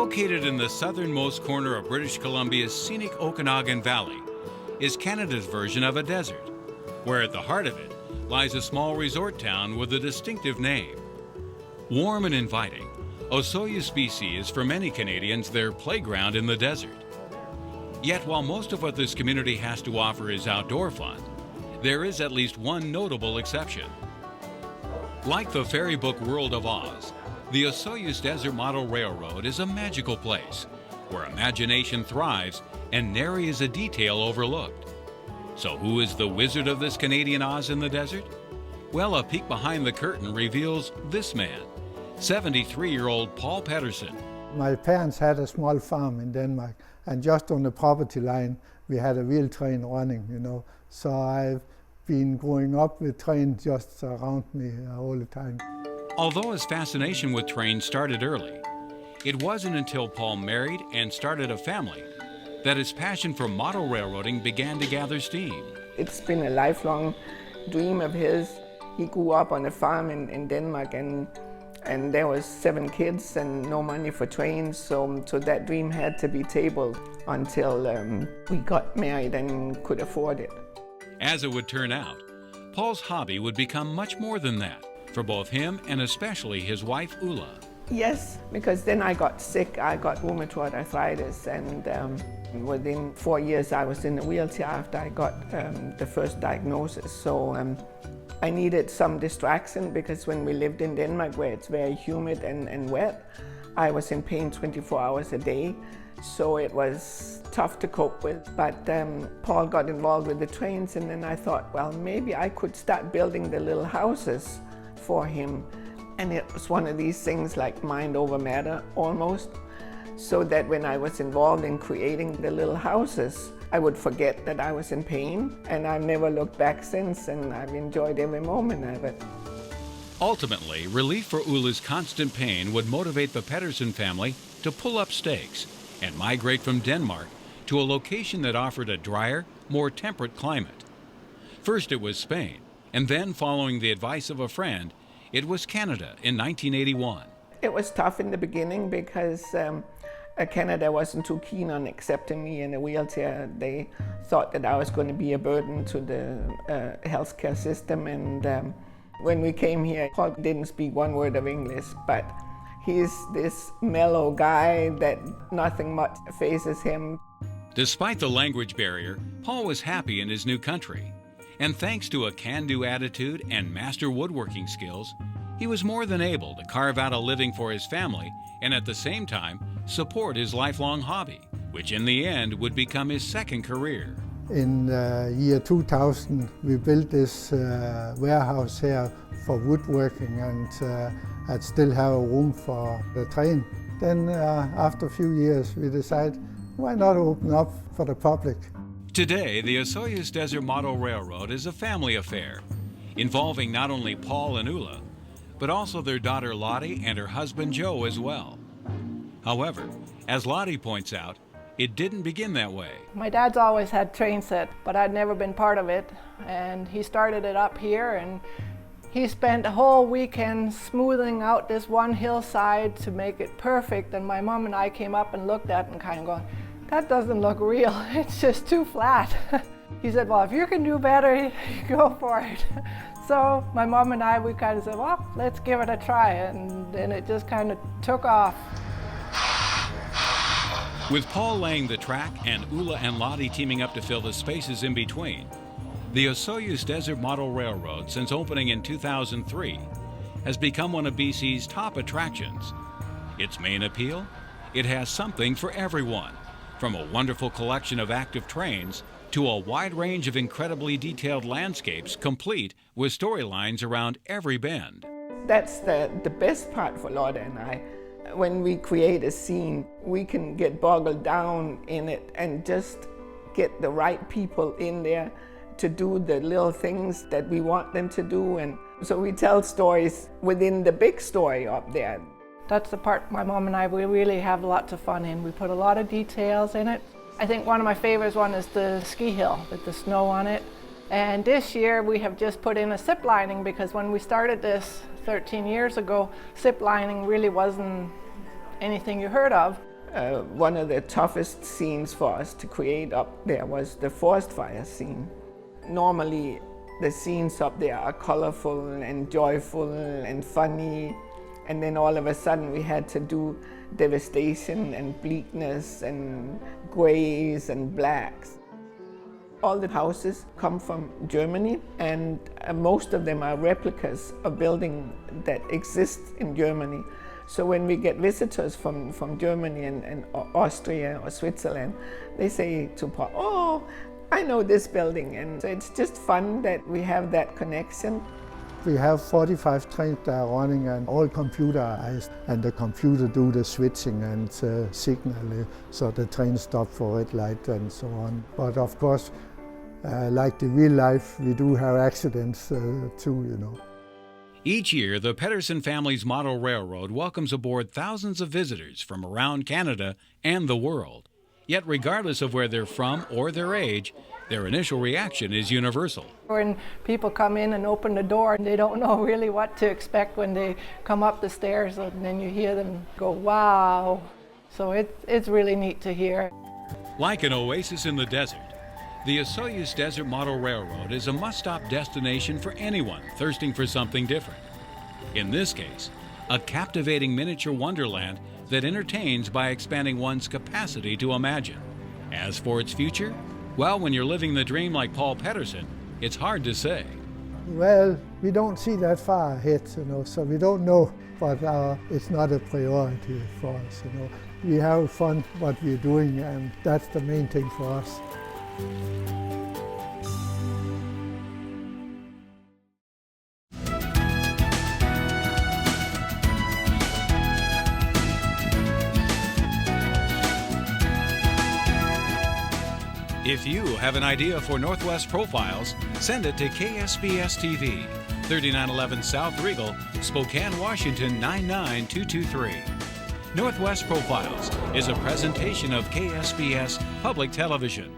Located in the southernmost corner of British Columbia's scenic Okanagan Valley is Canada's version of a desert, where at the heart of it lies a small resort town with a distinctive name. Warm and inviting, Osoyoos BC is for many Canadians their playground in the desert. Yet while most of what this community has to offer is outdoor fun, there is at least one notable exception. Like the fairy book World of Oz, the Osoyoos Desert Model Railroad is a magical place where imagination thrives and nary is a detail overlooked. So who is the wizard of this Canadian Oz in the desert? Well, a peek behind the curtain reveals this man, 73-year-old Paul Pedersen. My parents had a small farm in Denmark, and just on the property line we had a wheel train running, So I've been growing up with trains just around me all the time. Although his fascination with trains started early, it wasn't until Paul married and started a family that his passion for model railroading began to gather steam. It's been a lifelong dream of his. He grew up on a farm in Denmark, and there was 7 kids and no money for trains, so that dream had to be tabled until we got married and could afford it. As it would turn out, Paul's hobby would become much more than that for both him and especially his wife, Ulla. Yes, because then I got sick. I got rheumatoid arthritis, and within 4 years I was in a wheelchair after I got the first diagnosis. So I needed some distraction, because when we lived in Denmark, where it's very humid and wet, I was in pain 24 hours a day. So it was tough to cope with. But Paul got involved with the trains, and then I thought, well, maybe I could start building the little houses for him. And it was one of these things like mind over matter almost, so that when I was involved in creating the little houses, I would forget that I was in pain, and I've never looked back since, and I've enjoyed every moment of it. Ultimately, relief for Ulla's constant pain would motivate the Pedersen family to pull up stakes and migrate from Denmark to a location that offered a drier, more temperate climate. First it was Spain, and then, following the advice of a friend, it was Canada in 1981. It was tough in the beginning because Canada wasn't too keen on accepting me in a wheelchair. They thought that I was going to be a burden to the healthcare system. And when we came here, Paul didn't speak one word of English, but he's this mellow guy that nothing much phases him. Despite the language barrier, Paul was happy in his new country. And thanks to a can-do attitude and master woodworking skills, he was more than able to carve out a living for his family and at the same time support his lifelong hobby, which in the end would become his second career. In the year 2000, we built this warehouse here for woodworking, and I'd still have a room for the train. Then after a few years, we decided, why not open up for the public? Today, the Osoyoos Desert Model Railroad is a family affair, involving not only Paul and Ulla, but also their daughter Lottie and her husband Joe as well. However, as Lottie points out, it didn't begin that way. My dad's always had train set, but I'd never been part of it, and he started it up here, and he spent a whole weekend smoothing out this one hillside to make it perfect, and my mom and I came up and looked at it and kind of going, that doesn't look real, it's just too flat. He said, well, if you can do better, go for it. So my mom and I, we kind of said, well, let's give it a try, and then it just kind of took off. With Paul laying the track and Ulla and Lottie teaming up to fill the spaces in between, the Osoyoos Desert Model Railroad, since opening in 2003, has become one of BC's top attractions. Its main appeal? It has something for everyone, from a wonderful collection of active trains to a wide range of incredibly detailed landscapes complete with storylines around every bend. That's the best part for Lotta and I. When we create a scene, we can get bogged down in it and just get the right people in there to do the little things that we want them to do. And so we tell stories within the big story up there. That's the part my mom and I, we really have lots of fun in. We put a lot of details in it. I think one of my favorites one is the ski hill with the snow on it. And this year we have just put in a zip lining, because when we started this 13 years ago, zip lining really wasn't anything you heard of. One of the toughest scenes for us to create up there was the forest fire scene. Normally, the scenes up there are colorful and joyful and funny, and then all of a sudden we had to do devastation and bleakness and grays and blacks. All the houses come from Germany, and most of them are replicas of buildings that exist in Germany. So when we get visitors from Germany and Austria or Switzerland, they say to Paul, "Oh, I know this building." And so it's just fun that we have that connection. We have 45 trains that are running and all computerized, and the computer do the switching and signal so the train stop for red light and so on. But of course, like the real life, we do have accidents too, you know. Each year, the Pedersen family's model railroad welcomes aboard thousands of visitors from around Canada and the world. Yet regardless of where they're from or their age, their initial reaction is universal. When people come in and open the door, they don't know really what to expect when they come up the stairs, and then you hear them go, "Wow." So it's really neat to hear. Like an oasis in the desert, the Osoyoos Dessert Model Railroad is a must-stop destination for anyone thirsting for something different. In this case, a captivating miniature wonderland that entertains by expanding one's capacity to imagine. As for its future, well, when you're living the dream like Paul Pedersen, it's hard to say. Well, we don't see that far ahead, you know, so we don't know, but it's not a priority for us, you know. We have fun what we're doing, and that's the main thing for us. If you have an idea for Northwest Profiles, send it to KSPS TV, 3911 South Regal, Spokane, Washington 99223. Northwest Profiles is a presentation of KSPS Public Television.